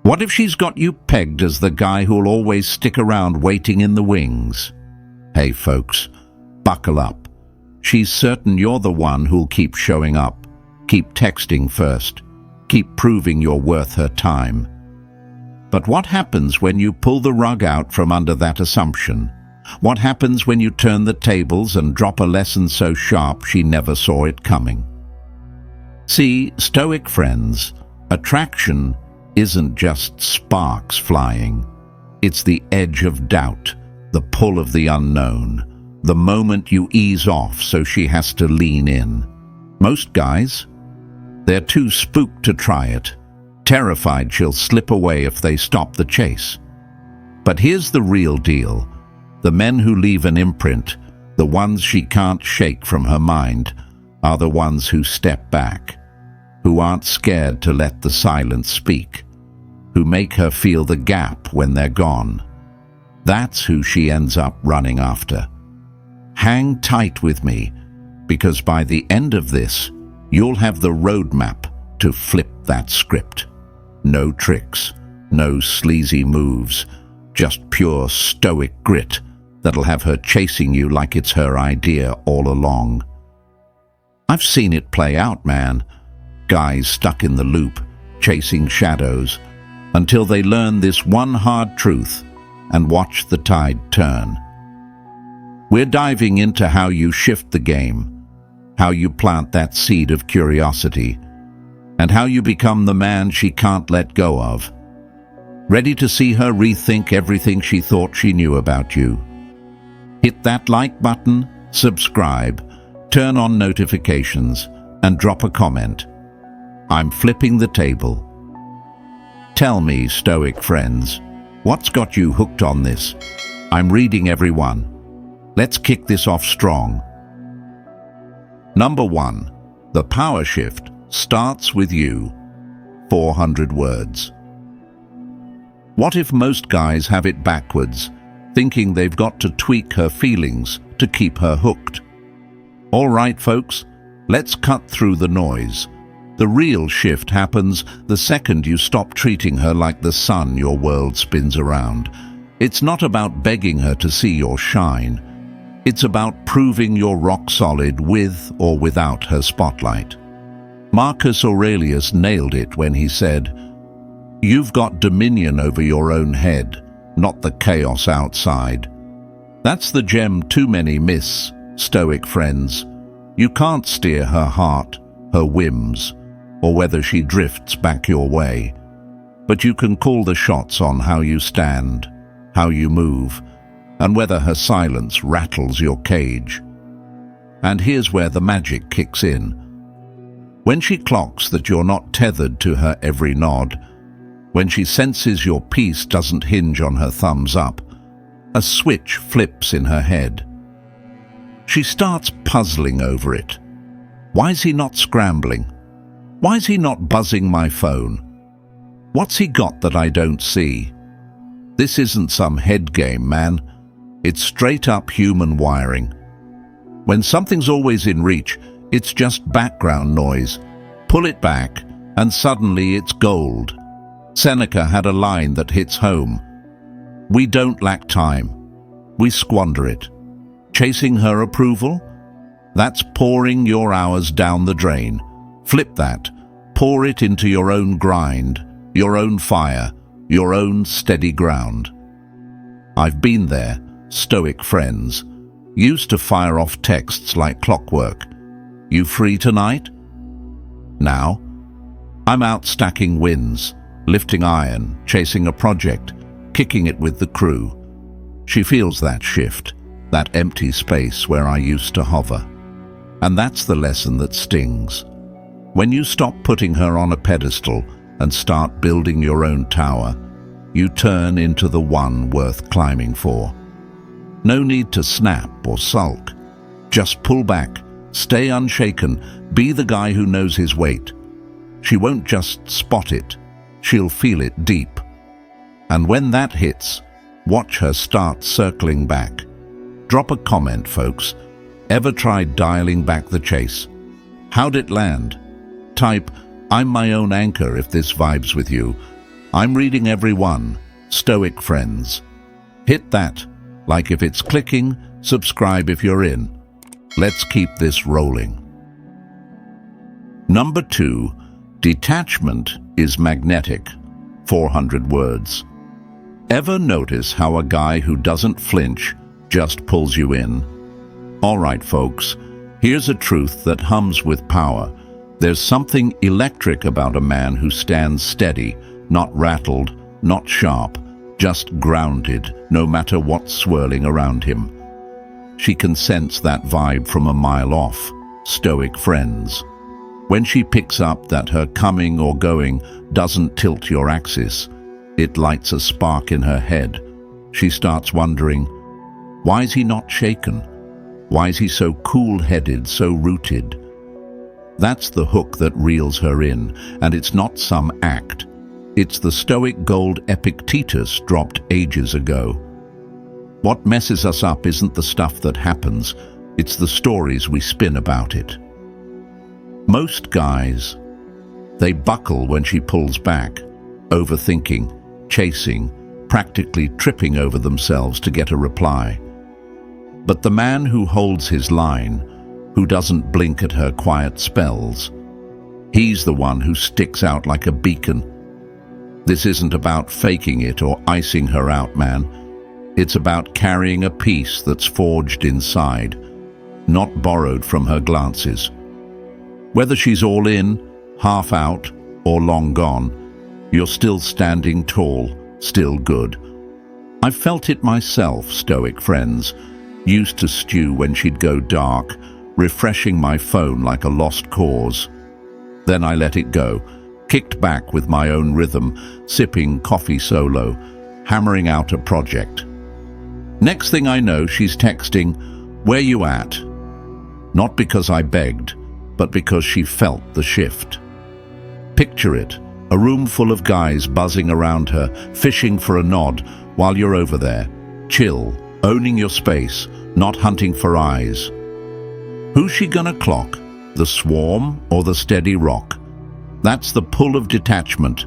What if she's got you pegged as the guy who'll always stick around waiting in the wings? Hey folks, buckle up. She's certain you're the one who'll keep showing up, keep texting first, keep proving you're worth her time. But what happens when you pull the rug out from under that assumption? What happens when you turn the tables and drop a lesson so sharp she never saw it coming? See, Stoic friends, attraction isn't just sparks flying. It's the edge of doubt, the pull of the unknown, the moment you ease off so she has to lean in. Most guys, they're too spooked to try it, terrified she'll slip away if they stop the chase. But here's the real deal. The men who leave an imprint, the ones she can't shake from her mind, are the ones who step back, who aren't scared to let the silence speak, who make her feel the gap when they're gone. That's who she ends up running after. Hang tight with me, because by the end of this, you'll have the roadmap to flip that script. No tricks, no sleazy moves, just pure stoic grit that'll have her chasing you like it's her idea all along. I've seen it play out, man. Guys stuck in the loop, chasing shadows, until they learn this one hard truth and watch the tide turn. We're diving into how you shift the game, how you plant that seed of curiosity, and how you become the man she can't let go of. Ready to see her rethink everything she thought she knew about you? Hit that like button, subscribe, turn on notifications, and drop a comment. I'm flipping the table. Tell me, Stoic friends, what's got you hooked on this? I'm reading everyone. Let's kick this off strong. Number 1. The power shift starts with you. 400 words. What if most guys have it backwards, thinking they've got to tweak her feelings to keep her hooked? All right, folks, let's cut through the noise. The real shift happens the second you stop treating her like the sun your world spins around. It's not about begging her to see your shine. It's about proving you're rock solid with or without her spotlight. Marcus Aurelius nailed it when he said, "You've got dominion over your own head, not the chaos outside." That's the gem too many miss, Stoic friends. You can't steer her heart, her whims, or whether she drifts back your way. But you can call the shots on how you stand, how you move, and whether her silence rattles your cage. And here's where the magic kicks in. When she clocks that you're not tethered to her every nod, when she senses your peace doesn't hinge on her thumbs up, a switch flips in her head. She starts puzzling over it. Why's he not scrambling? Why's he not buzzing my phone? What's he got that I don't see? This isn't some head game, man. It's straight up human wiring. When something's always in reach, it's just background noise. Pull it back, and suddenly it's gold. Seneca had a line that hits home. We don't lack time. We squander it. Chasing her approval? That's pouring your hours down the drain. Flip that. Pour it into your own grind, your own fire, your own steady ground. I've been there, Stoic friends. Used to fire off texts like clockwork. You free tonight? Now, I'm out stacking wins, lifting iron, chasing a project, kicking it with the crew. She feels that shift, that empty space where I used to hover. And that's the lesson that stings. When you stop putting her on a pedestal and start building your own tower, you turn into the one worth climbing for. No need to snap or sulk. Just pull back, stay unshaken, be the guy who knows his weight. She won't just spot it, she'll feel it deep. And when that hits, watch her start circling back. Drop a comment, folks. Ever tried dialing back the chase? How'd it land? Type, "I'm my own anchor" if this vibes with you. I'm reading every one. Stoic friends. Hit that like if it's clicking, subscribe if you're in. Let's keep this rolling. Number 2, detachment is magnetic. 400 words. Ever notice how a guy who doesn't flinch just pulls you in? All right, folks, here's a truth that hums with power. There's something electric about a man who stands steady, not rattled, not sharp, just grounded, no matter what's swirling around him. She can sense that vibe from a mile off. Stoic friends. When she picks up that her coming or going doesn't tilt your axis, it lights a spark in her head. She starts wondering, why is he not shaken? Why is he so cool-headed, so rooted? That's the hook that reels her in, and it's not some act. It's the Stoic gold Epictetus dropped ages ago. What messes us up isn't the stuff that happens, it's the stories we spin about it. Most guys, they buckle when she pulls back, overthinking, chasing, practically tripping over themselves to get a reply. But the man who holds his line, who doesn't blink at her quiet spells, he's the one who sticks out like a beacon. This isn't about faking it or icing her out, man. It's about carrying a peace that's forged inside, not borrowed from her glances. Whether she's all in, half out, or long gone, you're still standing tall, still good. I've felt it myself, Stoic friends. Used to stew when she'd go dark, refreshing my phone like a lost cause. Then I let it go, kicked back with my own rhythm, sipping coffee solo, hammering out a project. Next thing I know, she's texting, "Where you at?" Not because I begged, but because she felt the shift. Picture it, a room full of guys buzzing around her, fishing for a nod while you're over there. Chill, owning your space, not hunting for eyes. Who's she gonna clock? The swarm or the steady rock? That's the pull of detachment.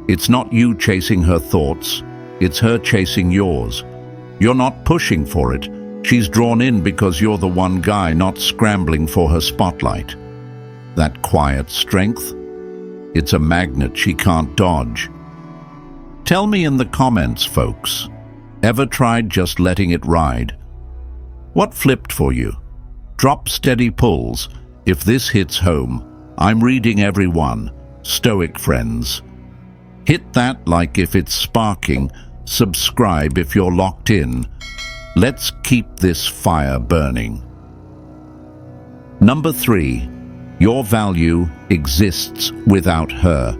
It's not you chasing her thoughts, it's her chasing yours. You're not pushing for it. She's drawn in because you're the one guy not scrambling for her spotlight. That quiet strength, it's a magnet she can't dodge. Tell me in the comments, folks. Ever tried just letting it ride? What flipped for you? Drop steady pulls. If this hits home, I'm reading every one. Stoic friends. Hit that like if it's sparking. Subscribe if you're locked in. Let's keep this fire burning. Number 3. Your value exists without her.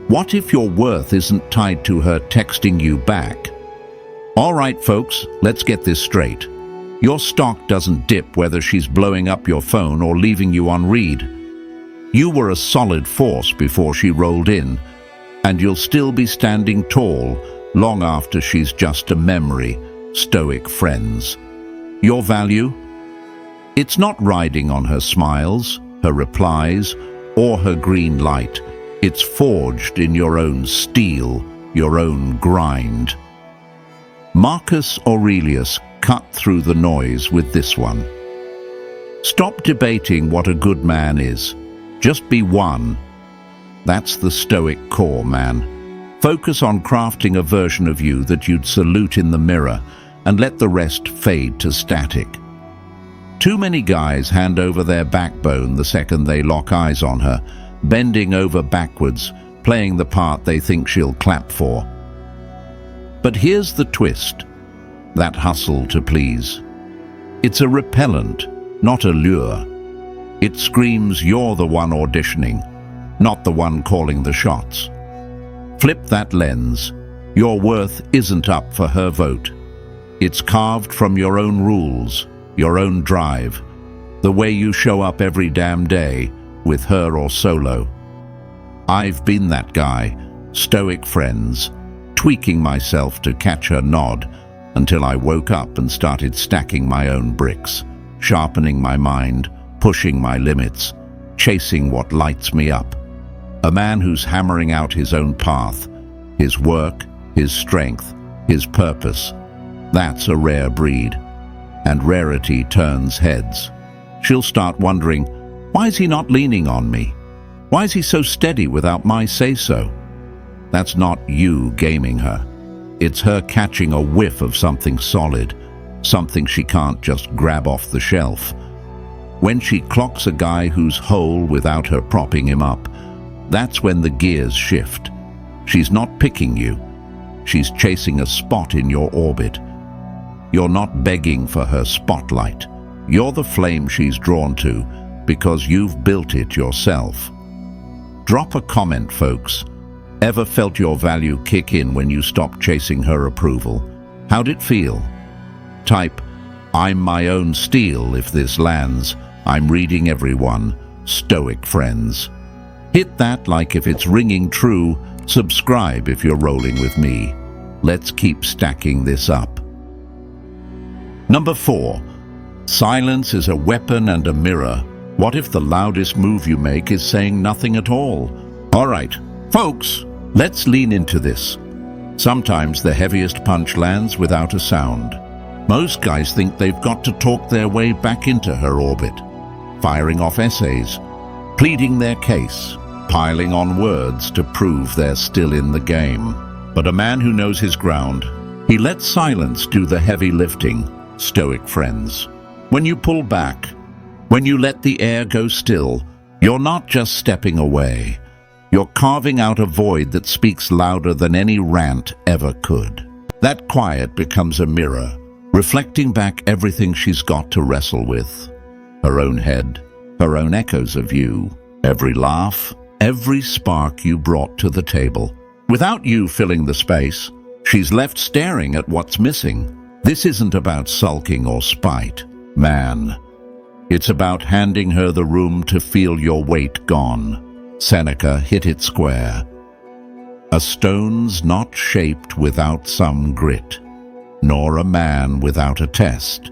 What if your worth isn't tied to her texting you back? All right, folks, let's get this straight. Your stock doesn't dip whether she's blowing up your phone or leaving you on read. You were a solid force before she rolled in, and you'll still be standing tall long after she's just a memory. Stoic friends. Your value? It's not riding on her smiles, her replies, or her green light. It's forged in your own steel, your own grind. Marcus Aurelius cut through the noise with this one. Stop debating what a good man is. Just be one. That's the Stoic core, man. Focus on crafting a version of you that you'd salute in the mirror and let the rest fade to static. Too many guys hand over their backbone the second they lock eyes on her, bending over backwards, playing the part they think she'll clap for. But here's the twist, that hustle to please. It's a repellent, not a lure. It screams you're the one auditioning, not the one calling the shots. Flip that lens. Your worth isn't up for her vote. It's carved from your own rules, your own drive, the way you show up every damn day, with her or solo. I've been that guy, Stoic friends, tweaking myself to catch her nod until I woke up and started stacking my own bricks, sharpening my mind, pushing my limits, chasing what lights me up. A man who's hammering out his own path, his work, his strength, his purpose. That's a rare breed, and rarity turns heads. She'll start wondering, why is he not leaning on me? Why is he so steady without my say-so? That's not you gaming her. It's her catching a whiff of something solid, something she can't just grab off the shelf. When she clocks a guy who's whole without her propping him up, that's when the gears shift. She's not picking you. She's chasing a spot in your orbit. You're not begging for her spotlight. You're the flame she's drawn to because you've built it yourself. Drop a comment, folks. Ever felt your value kick in when you stopped chasing her approval? How'd it feel? Type, "I'm my own steel" if this lands. I'm reading everyone. Stoic friends. Hit that like if it's ringing true. Subscribe if you're rolling with me. Let's keep stacking this up. Number 4. Silence is a weapon and a mirror. What if the loudest move you make is saying nothing at all? All right, folks, let's lean into this. Sometimes the heaviest punch lands without a sound. Most guys think they've got to talk their way back into her orbit, firing off essays, pleading their case, piling on words to prove they're still in the game. But a man who knows his ground, he lets silence do the heavy lifting. Stoic friends. When you pull back, when you let the air go still, you're not just stepping away. You're carving out a void that speaks louder than any rant ever could. That quiet becomes a mirror, reflecting back everything she's got to wrestle with. Her own head, her own echoes of you, every laugh, every spark you brought to the table. Without you filling the space, she's left staring at what's missing. This isn't about sulking or spite, man. It's about handing her the room to feel your weight gone. Seneca hit it square. A stone's not shaped without some grit, nor a man without a test.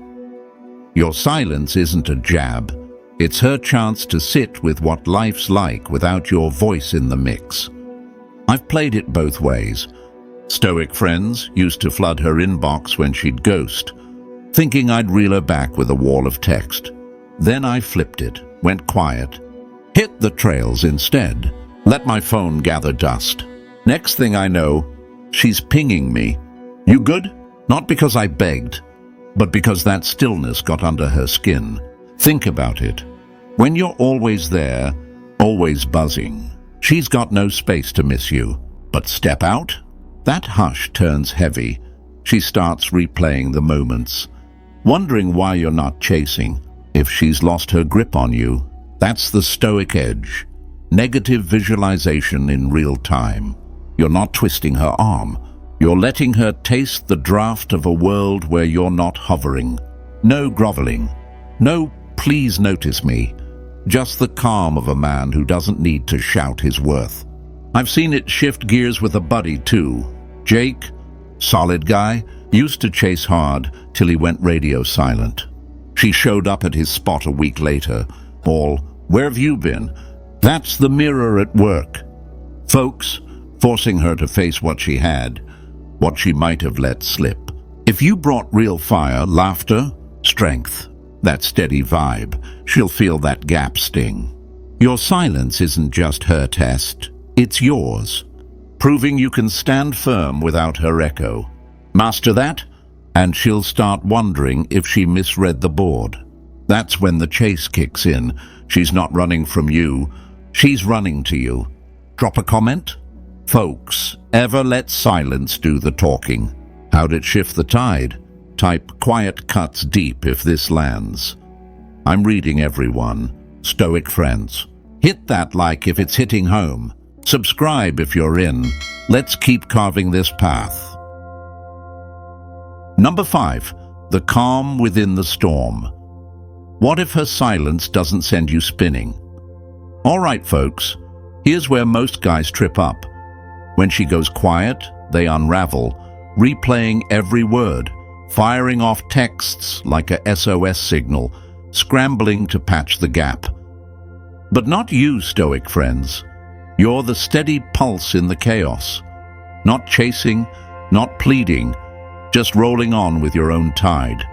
Your silence isn't a jab. It's her chance to sit with what life's like without your voice in the mix. I've played it both ways. Stoic friends used to flood her inbox when she'd ghost, thinking I'd reel her back with a wall of text. Then I flipped it, went quiet, hit the trails instead, let my phone gather dust. Next thing I know, she's pinging me. You good? Not because I begged, but because that stillness got under her skin. Think about it. When you're always there, always buzzing, she's got no space to miss you. But step out? That hush turns heavy. She starts replaying the moments, wondering why you're not chasing. If she's lost her grip on you, that's the Stoic edge. Negative visualization in real time. You're not twisting her arm. You're letting her taste the draft of a world where you're not hovering. No groveling. No "please notice me." Just the calm of a man who doesn't need to shout his worth. I've seen it shift gears with a buddy too. Jake, solid guy, used to chase hard till he went radio silent. She showed up at his spot a week later, all, "Where have you been?" That's the mirror at work. Folks, forcing her to face what she had, what she might have let slip. If you brought real fire, laughter, strength, that steady vibe, she'll feel that gap sting. Your silence isn't just her test, it's yours, proving you can stand firm without her echo. Master that, and she'll start wondering if she misread the board. That's when the chase kicks in. She's not running from you, she's running to you. Drop a comment? Folks, ever let silence do the talking? How'd it shift the tide? Type "quiet cuts deep" if this lands. I'm reading everyone. Stoic friends. Hit that like if it's hitting home. Subscribe if you're in. Let's keep carving this path. Number 5. The calm within the storm. What if her silence doesn't send you spinning? All right, folks. Here's where most guys trip up. When she goes quiet, they unravel, replaying every word, firing off texts like a SOS signal, scrambling to patch the gap. But not you, Stoic friends. You're the steady pulse in the chaos. Not chasing, not pleading, just rolling on with your own tide.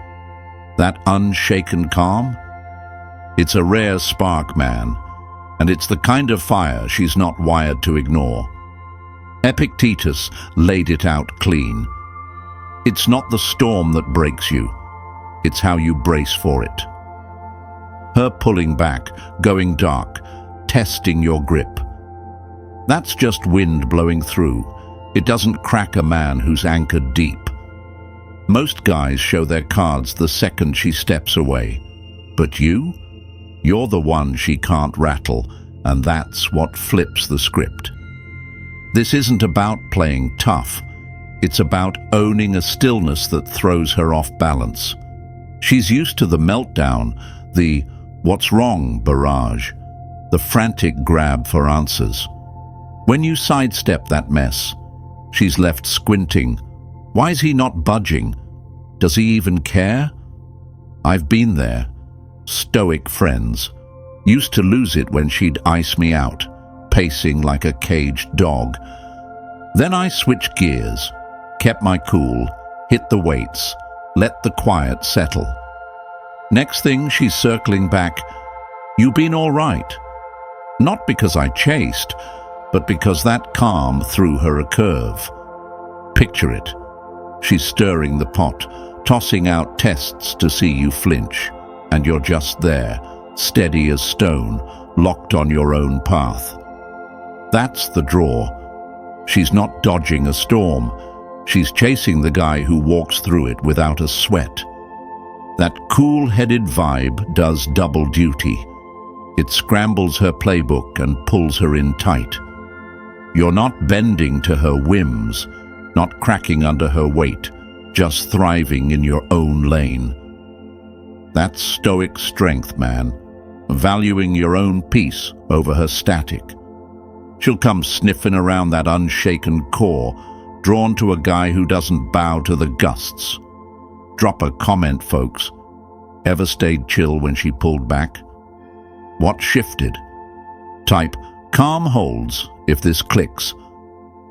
That unshaken calm? It's a rare spark, man, and it's the kind of fire she's not wired to ignore. Epictetus laid it out clean. It's not the storm that breaks you, it's how you brace for it. Her pulling back, going dark, testing your grip. That's just wind blowing through. It doesn't crack a man who's anchored deep. Most guys show their cards the second she steps away. But you're the one she can't rattle, and that's what flips the script. This isn't about playing tough. It's about owning a stillness that throws her off balance. She's used to the meltdown, the "what's wrong" barrage, the frantic grab for answers. When you sidestep that mess, she's left squinting. Why is he not budging? Does he even care? I've been there. Stoic friends. Used to lose it when she'd ice me out, pacing like a caged dog. Then I switched gears, kept my cool, hit the weights, let the quiet settle. Next thing, she's circling back. "You been all right?" Not because I chased, but because that calm threw her a curve. Picture it. She's stirring the pot, tossing out tests to see you flinch, and you're just there, steady as stone, locked on your own path. That's the draw. She's not dodging a storm. She's chasing the guy who walks through it without a sweat. That cool-headed vibe does double duty. It scrambles her playbook and pulls her in tight. You're not bending to her whims, not cracking under her weight, just thriving in your own lane. That's stoic strength, man, valuing your own peace over her static. She'll come sniffing around that unshaken core, drawn to a guy who doesn't bow to the gusts. Drop a comment, folks. Ever stayed chill when she pulled back? What shifted? Type "calm holds" if this clicks.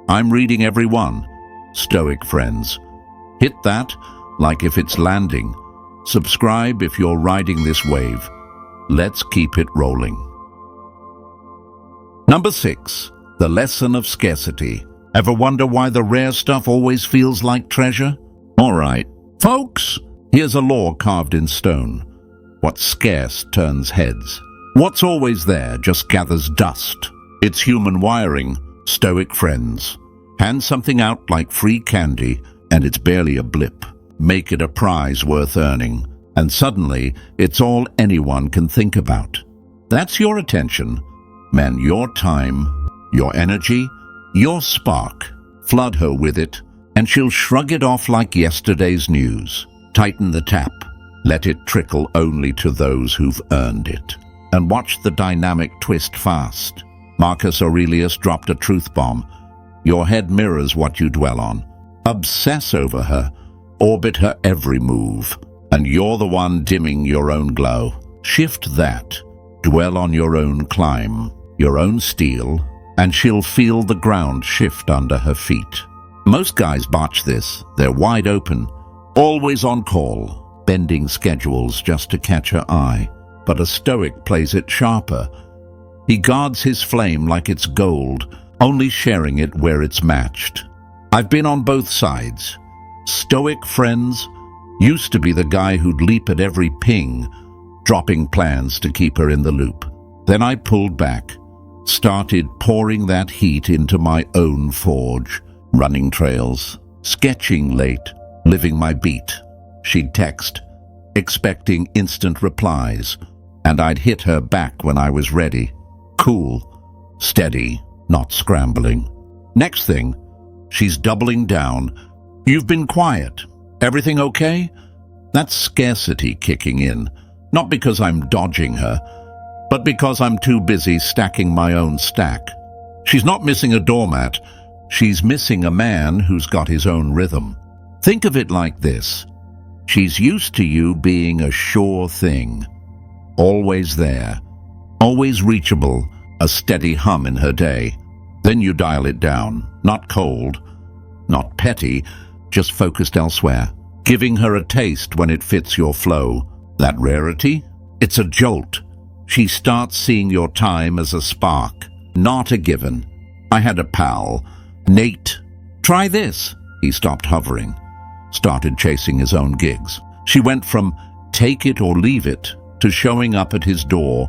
I'm reading every one. Stoic friends. Hit that like if it's landing. Subscribe if you're riding this wave. Let's keep it rolling. Number 6. The lesson of scarcity. Ever wonder why the rare stuff always feels like treasure? All right, folks, here's a law carved in stone. What's scarce turns heads. What's always there just gathers dust. It's human wiring, stoic friends. Hand something out like free candy, and it's barely a blip. Make it a prize worth earning, and suddenly it's all anyone can think about. That's your attention. Man, your time, your energy, your spark. Flood her with it, and she'll shrug it off like yesterday's news. Tighten the tap. Let it trickle only to those who've earned it. And watch the dynamic twist fast. Marcus Aurelius dropped a truth bomb. Your head mirrors what you dwell on. Obsess over her. Orbit her every move. And you're the one dimming your own glow. Shift that. Dwell on your own climb, your own steel, and she'll feel the ground shift under her feet. Most guys botch this. They're wide open, always on call, bending schedules just to catch her eye. But a stoic plays it sharper. He guards his flame like it's gold, only sharing it where it's matched. I've been on both sides. Stoic friends used to be the guy who'd leap at every ping, dropping plans to keep her in the loop. Then I pulled back, started pouring that heat into my own forge, running trails, sketching late, living my beat. She'd text, expecting instant replies, and I'd hit her back when I was ready. Cool, steady, not scrambling. Next thing, she's doubling down. You've been quiet. Everything okay? That's scarcity kicking in. Not because I'm dodging her, but because I'm too busy stacking my own stack. She's not missing a doormat. She's missing a man who's got his own rhythm. Think of it like this. She's used to you being a sure thing. Always there. Always reachable. A steady hum in her day. Then you dial it down. Not cold, not petty, just focused elsewhere. Giving her a taste when it fits your flow. That rarity? It's a jolt. She starts seeing your time as a spark, not a given. I had a pal, Nate. Try this. He stopped hovering, started chasing his own gigs. She went from take it or leave it to showing up at his door,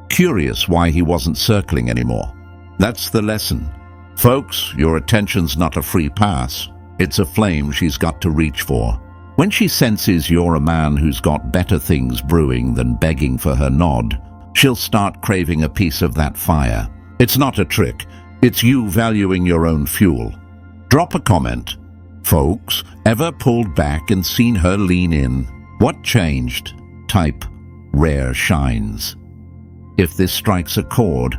curious why he wasn't circling anymore. That's the lesson. Folks, your attention's not a free pass. It's a flame she's got to reach for. When she senses you're a man who's got better things brewing than begging for her nod, she'll start craving a piece of that fire. It's not a trick. It's you valuing your own fuel. Drop a comment. Folks, ever pulled back and seen her lean in? What changed? Type rare shines. If this strikes a chord,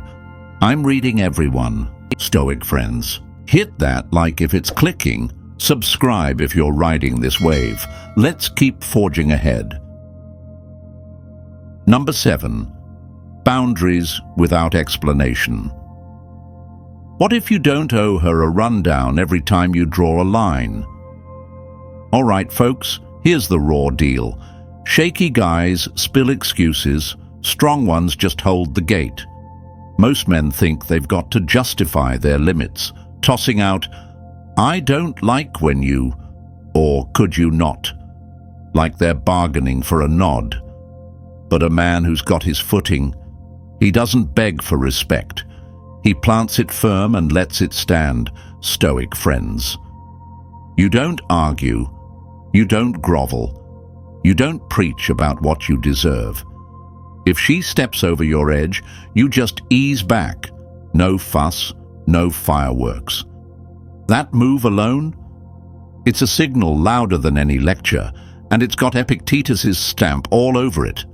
I'm reading everyone. Stoic friends. Hit that like if it's clicking. Subscribe if you're riding this wave. Let's keep forging ahead. Number 7. Boundaries without explanation. What if you don't owe her a rundown every time you draw a line? All right, folks, here's the raw deal. Shaky guys spill excuses, strong ones just hold the gate. Most men think they've got to justify their limits, tossing out, I don't like when you, or could you not, like they're bargaining for a nod. But a man who's got his footing, he doesn't beg for respect. He plants it firm and lets it stand. Stoic friends. You don't argue, you don't grovel, you don't preach about what you deserve. If she steps over your edge, you just ease back. No fuss, no fireworks. That move alone? It's a signal louder than any lecture, and it's got Epictetus's stamp all over it.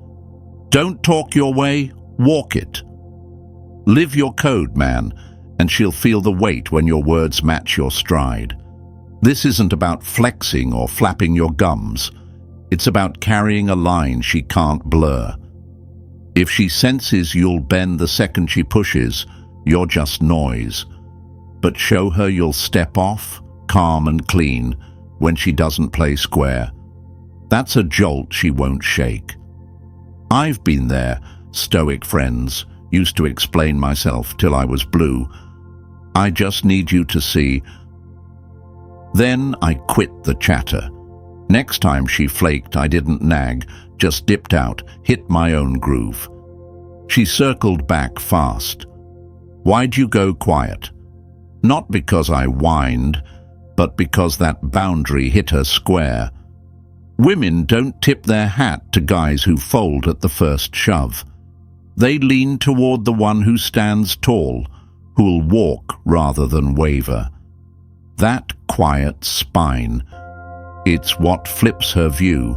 Don't talk your way, walk it. Live your code, man, and she'll feel the weight when your words match your stride. This isn't about flexing or flapping your gums. It's about carrying a line she can't blur. If she senses you'll bend the second she pushes, you're just noise. But show her you'll step off, calm and clean, when she doesn't play square. That's a jolt she won't shake. I've been there, stoic friends, used to explain myself till I was blue. I just need you to see. Then I quit the chatter. Next time she flaked, I didn't nag, just dipped out, hit my own groove. She circled back fast. Why'd you go quiet? Not because I whined, but because that boundary hit her square. Women don't tip their hat to guys who fold at the first shove. They lean toward the one who stands tall, who'll walk rather than waver. That quiet spine, it's what flips her view.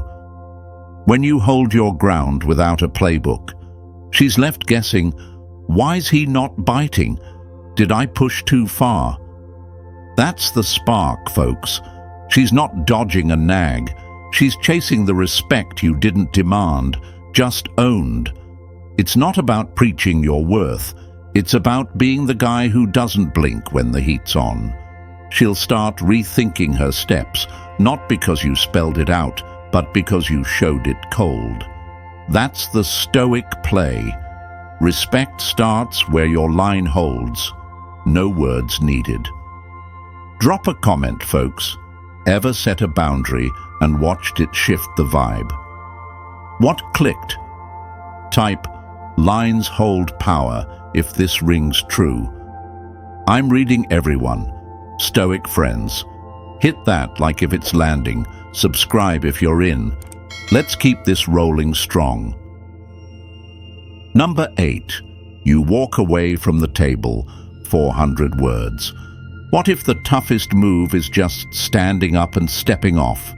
When you hold your ground without a playbook, she's left guessing, why's he not biting? Did I push too far? That's the spark, folks. She's not dodging a nag. She's chasing the respect you didn't demand, just owned. It's not about preaching your worth. It's about being the guy who doesn't blink when the heat's on. She'll start rethinking her steps, not because you spelled it out, but because you showed it cold. That's the stoic play. Respect starts where your line holds. No words needed. Drop a comment, folks. Ever set a boundary and watched it shift the vibe? What clicked? Type, lines hold power if this rings true. I'm reading everyone. Stoic friends. Hit that like if it's landing. Subscribe if you're in. Let's keep this rolling strong. Number 8. You walk away from the table. 400 words. What if the toughest move is just standing up and stepping off?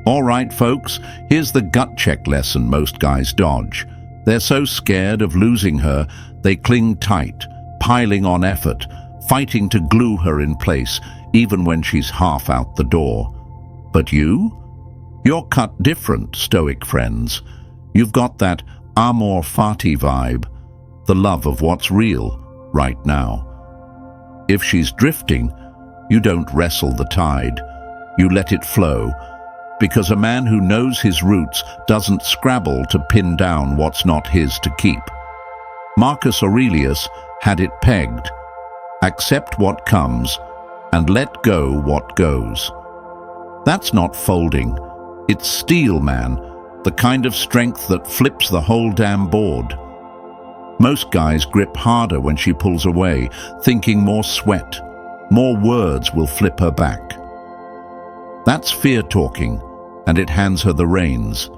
All right, folks, here's the gut check lesson most guys dodge. They're so scared of losing her, they cling tight, piling on effort, fighting to glue her in place, even when she's half out the door. But you? You're cut different, stoic friends. You've got that amor fati vibe, the love of what's real, right now. If she's drifting, You don't wrestle the tide. You let it flow, because a man who knows his roots doesn't scrabble to pin down what's not his to keep. Marcus Aurelius had it pegged. Accept what comes and let go what goes. That's not folding. It's steel, man, the kind of strength that flips the whole damn board. Most guys grip harder when she pulls away, thinking more sweat, more words will flip her back. That's fear talking, and it hands her the reins.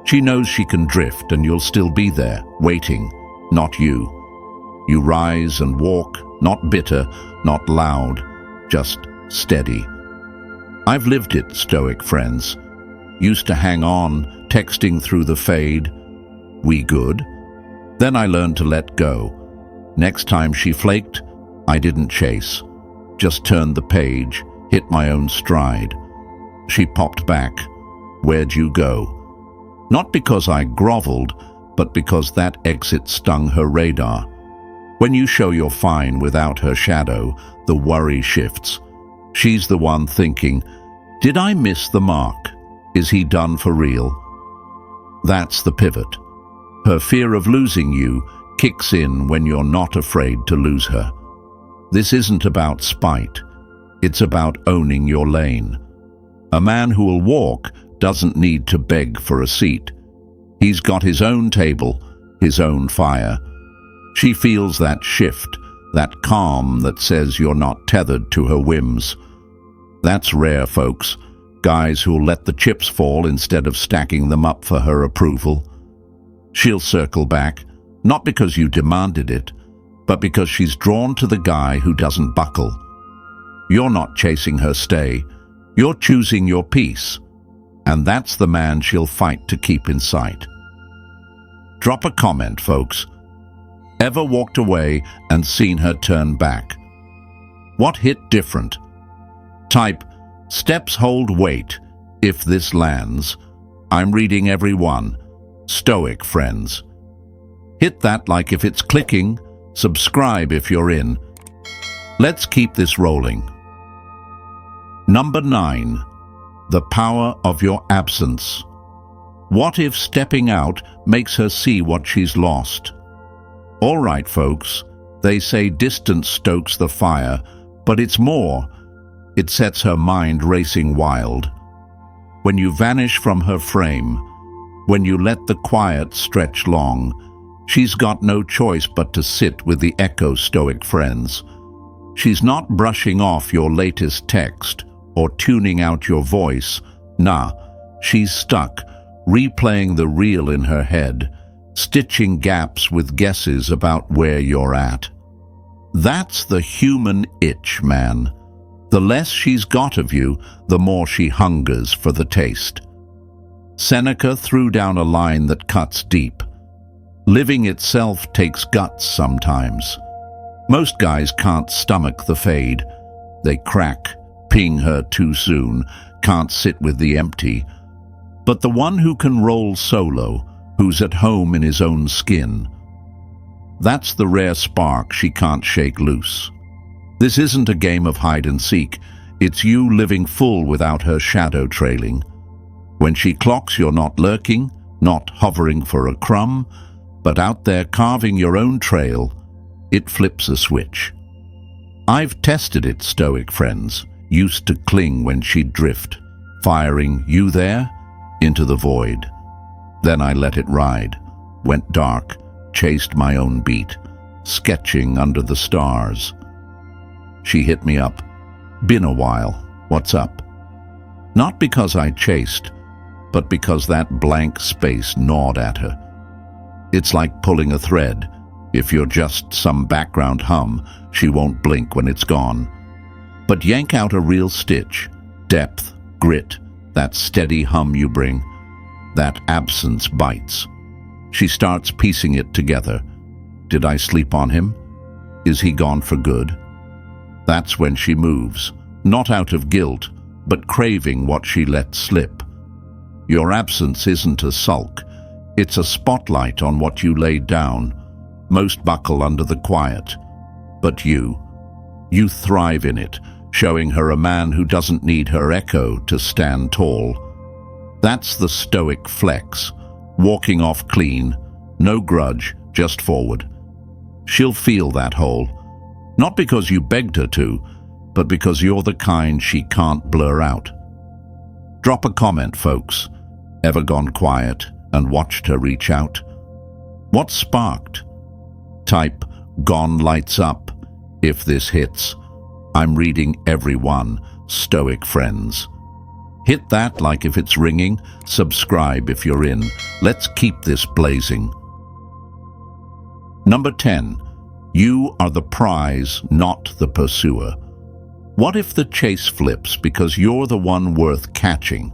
She knows she can drift and you'll still be there, waiting, not you. You rise and walk, not bitter, not loud, just steady. I've lived it, Stoic friends. Used to hang on, texting through the fade. We good? Then I learned to let go. Next time she flaked, I didn't chase. Just turned the page, hit my own stride. She popped back. Where'd you go? Not because I groveled, but because that exit stung her radar. When you show you're fine without her shadow, the worry shifts. She's the one thinking, did I miss the mark? Is he done for real? That's the pivot. Her fear of losing you kicks in when you're not afraid to lose her. This isn't about spite. It's about owning your lane. A man who will walk doesn't need to beg for a seat. He's got his own table, his own fire. She feels that shift, that calm that says you're not tethered to her whims. That's rare, folks. Guys who'll let the chips fall instead of stacking them up for her approval. She'll circle back, not because you demanded it, but because she's drawn to the guy who doesn't buckle. You're not chasing her stay. You're choosing your peace. And that's the man she'll fight to keep in sight. Drop a comment, folks. Ever walked away and seen her turn back? What hit different? Type, steps hold weight, if this lands. I'm reading every one. Stoic friends. Hit that like if it's clicking, subscribe if you're in. Let's keep this rolling. Number 9. The power of your absence. What if stepping out makes her see what she's lost? All right, folks, they say distance stokes the fire, but it's more. It sets her mind racing wild. When you vanish from her frame, when you let the quiet stretch long, she's got no choice but to sit with the echo, Stoic friends. She's not brushing off your latest text or tuning out your voice. Nah, she's stuck, replaying the reel in her head, stitching gaps with guesses about where you're at. That's the human itch, man. The less she's got of you, the more she hungers for the taste. Seneca threw down a line that cuts deep. Living itself takes guts sometimes. Most guys can't stomach the fade. They crack, ping her too soon, can't sit with the empty. But the one who can roll solo, who's at home in his own skin, that's the rare spark she can't shake loose. This isn't a game of hide and seek. It's you living full without her shadow trailing. When she clocks, you're not lurking, not hovering for a crumb, but out there carving your own trail. It flips a switch. I've tested it, Stoic friends. Used to cling when she'd drift, firing, you there? Into the void. Then I let it ride, went dark, chased my own beat, sketching under the stars. She hit me up. Been a while. What's up? Not because I chased, but because that blank space gnawed at her. It's like pulling a thread. If you're just some background hum, she won't blink when it's gone. But yank out a real stitch, depth, grit, that steady hum you bring. That absence bites. She starts piecing it together. Did I sleep on him? Is he gone for good? That's when she moves, not out of guilt, but craving what she let slip. Your absence isn't a sulk. It's a spotlight on what you laid down. Most buckle under the quiet. But you thrive in it. showing her a man who doesn't need her echo to stand tall. That's the Stoic flex, walking off clean, no grudge, just forward. She'll feel that hole, not because you begged her to, but because you're the kind she can't blur out. Drop a comment, folks. Ever gone quiet and watched her reach out? What sparked? Type "gone lights up" if this hits. I'm reading every one, Stoic friends. Hit that like if it's ringing, subscribe if you're in. Let's keep this blazing. Number 10. You are the prize, not the pursuer. What if the chase flips because you're the one worth catching?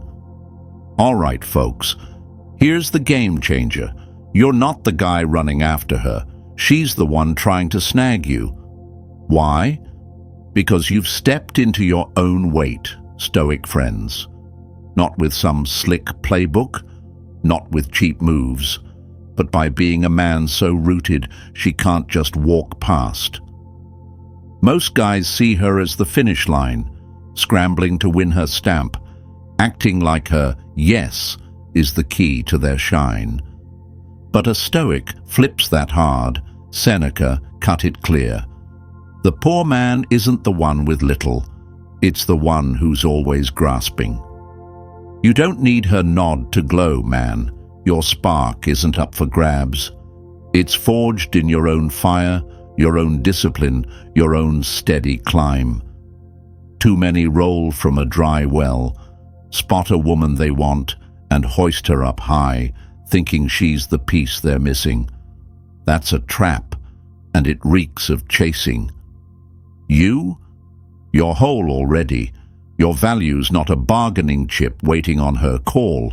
All right, folks, here's the game changer. You're not the guy running after her. She's the one trying to snag you. Why? Because you've stepped into your own weight, Stoic friends. Not with some slick playbook, not with cheap moves, but by being a man so rooted she can't just walk past. Most guys see her as the finish line, scrambling to win her stamp, acting like her yes is the key to their shine. But a Stoic flips that hard. Seneca cut it clear. The poor man isn't the one with little, it's the one who's always grasping. You don't need her nod to glow, man. Your spark isn't up for grabs. It's forged in your own fire, your own discipline, your own steady climb. Too many roll from a dry well, spot a woman they want, and hoist her up high, thinking she's the piece they're missing. That's a trap, and it reeks of chasing. You're whole already. Your value's not a bargaining chip waiting on her call.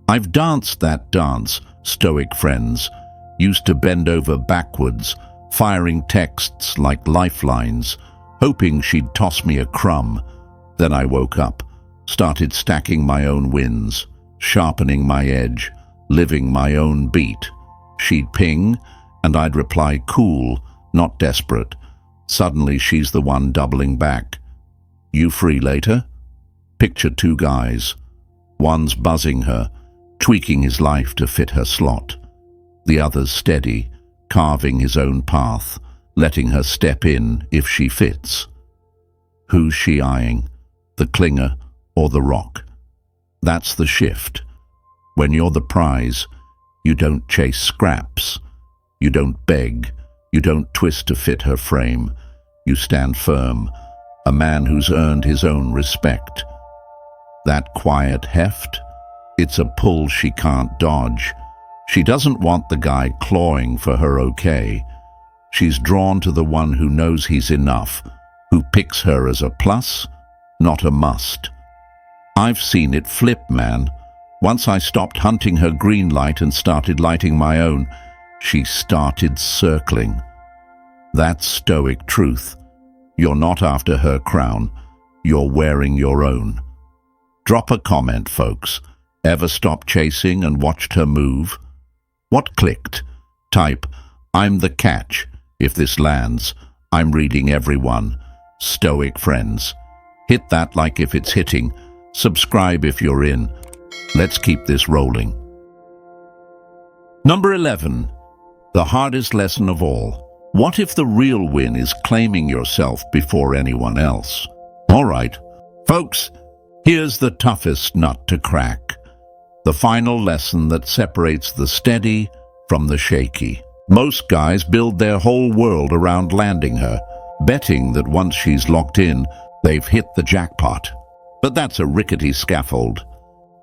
I've danced that dance, Stoic friends, used to bend over backwards, firing texts like lifelines, hoping she'd toss me a crumb. Then I woke up, started stacking my own wins, sharpening my edge, living my own beat. She'd ping, and I'd reply cool, not desperate. Suddenly she's the one doubling back. You free later? Picture two guys. One's buzzing her, tweaking his life to fit her slot. The other's steady, carving his own path, letting her step in if she fits. Who's she eyeing? The clinger or the rock? That's the shift. When you're the prize, you don't chase scraps. You don't beg. You don't twist to fit her frame. You stand firm, a man who's earned his own respect. That quiet heft? It's a pull she can't dodge. She doesn't want the guy clawing for her okay. She's drawn to the one who knows he's enough, who picks her as a plus, not a must. I've seen it flip, man. Once I stopped hunting her green light and started lighting my own, she started circling. That's Stoic truth. You're not after her crown. You're wearing your own. Drop a comment, folks. Ever stopped chasing and watched her move? What clicked? Type, "I'm the catch." If this lands, I'm reading everyone. Stoic friends. Hit that like if it's hitting. Subscribe if you're in. Let's keep this rolling. Number 11. The hardest lesson of all. What if the real win is claiming yourself before anyone else? All right, folks, here's the toughest nut to crack. The final lesson that separates the steady from the shaky. Most guys build their whole world around landing her, betting that once she's locked in, they've hit the jackpot. But that's a rickety scaffold.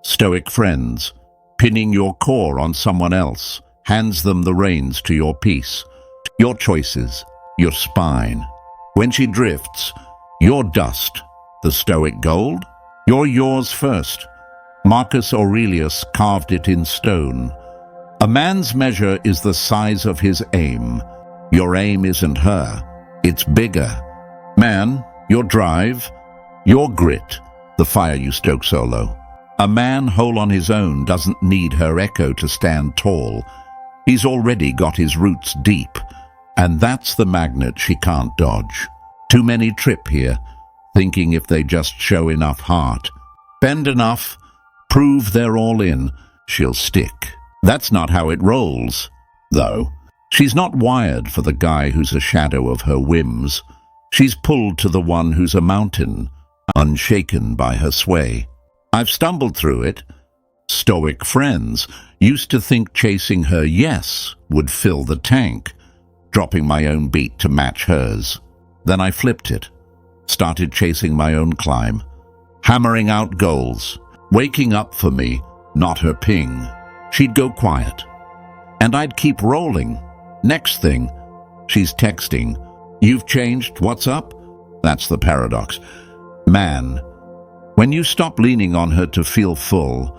Stoic friends, pinning your core on someone else hands them the reins to your peace, your choices, your spine. When she drifts, you're dust. The Stoic gold? You're yours first. Marcus Aurelius carved it in stone. A man's measure is the size of his aim. Your aim isn't her, it's bigger. Man, your drive, your grit, the fire you stoke solo. A man whole on his own doesn't need her echo to stand tall. He's already got his roots deep, and that's the magnet she can't dodge. Too many trip here, thinking if they just show enough heart, bend enough, prove they're all in, she'll stick. That's not how it rolls, though. She's not wired for the guy who's a shadow of her whims. She's pulled to the one who's a mountain, unshaken by her sway. I've stumbled through it. Stoic friends used to think chasing her yes would fill the tank, dropping my own beat to match hers. Then I flipped it, started chasing my own climb, hammering out goals, waking up for me, not her ping. She'd go quiet, and I'd keep rolling. Next thing, she's texting, "You've changed, what's up?" That's the paradox. Man, when you stop leaning on her to feel full,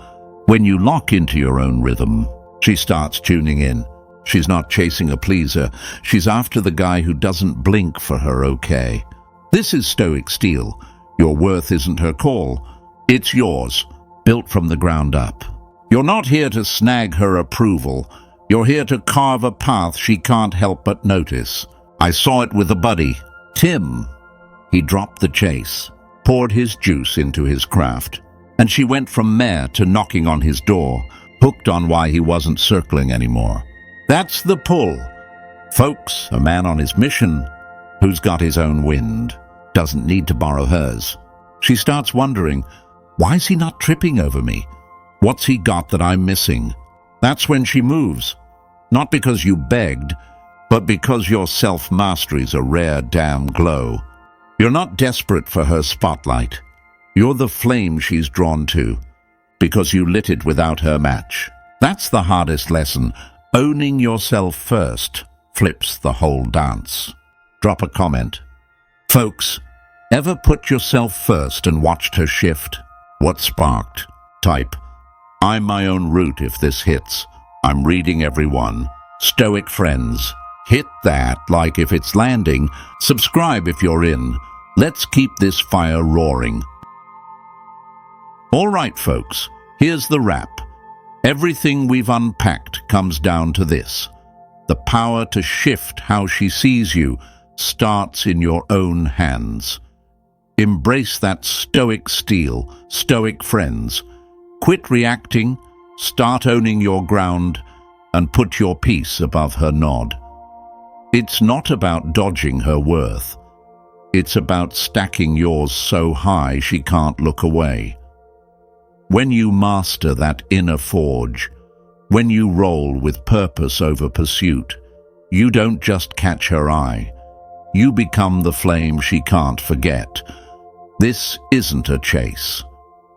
when you lock into your own rhythm, she starts tuning in. She's not chasing a pleaser. She's after the guy who doesn't blink for her okay. This is Stoic steel. Your worth isn't her call. It's yours, built from the ground up. You're not here to snag her approval. You're here to carve a path she can't help but notice. I saw it with a buddy, Tim. He dropped the chase, poured his juice into his craft, and she went from mare to knocking on his door, hooked on why he wasn't circling anymore. That's the pull. Folks, a man on his mission, who's got his own wind, doesn't need to borrow hers. She starts wondering, why's he not tripping over me? What's he got that I'm missing? That's when she moves. Not because you begged, but because your self-mastery's a rare damn glow. You're not desperate for her spotlight. You're the flame she's drawn to, because you lit it without her match. That's the hardest lesson. Owning yourself first flips the whole dance. Drop a comment. Folks, ever put yourself first and watched her shift? What sparked? Type, "I'm my own root if this hits. I'm reading everyone." Stoic friends, hit that like if it's landing. Subscribe if you're in. Let's keep this fire roaring. All right, folks, here's the wrap. Everything we've unpacked comes down to this. The power to shift how she sees you starts in your own hands. Embrace that stoic steel, stoic friends. Quit reacting, start owning your ground, and put your peace above her nod. It's not about dodging her worth. It's about stacking yours so high she can't look away. When you master that inner forge, when you roll with purpose over pursuit, you don't just catch her eye. You become the flame she can't forget. This isn't a chase.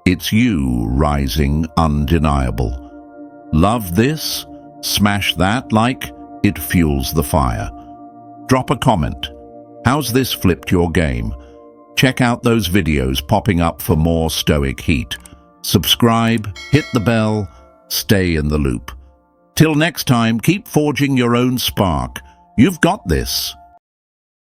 It's you rising undeniable. Love this? Smash that like it fuels the fire. Drop a comment. How's this flipped your game? Check out those videos popping up for more stoic heat. Subscribe, hit the bell, stay in the loop. Till next time, keep forging your own spark. You've got this.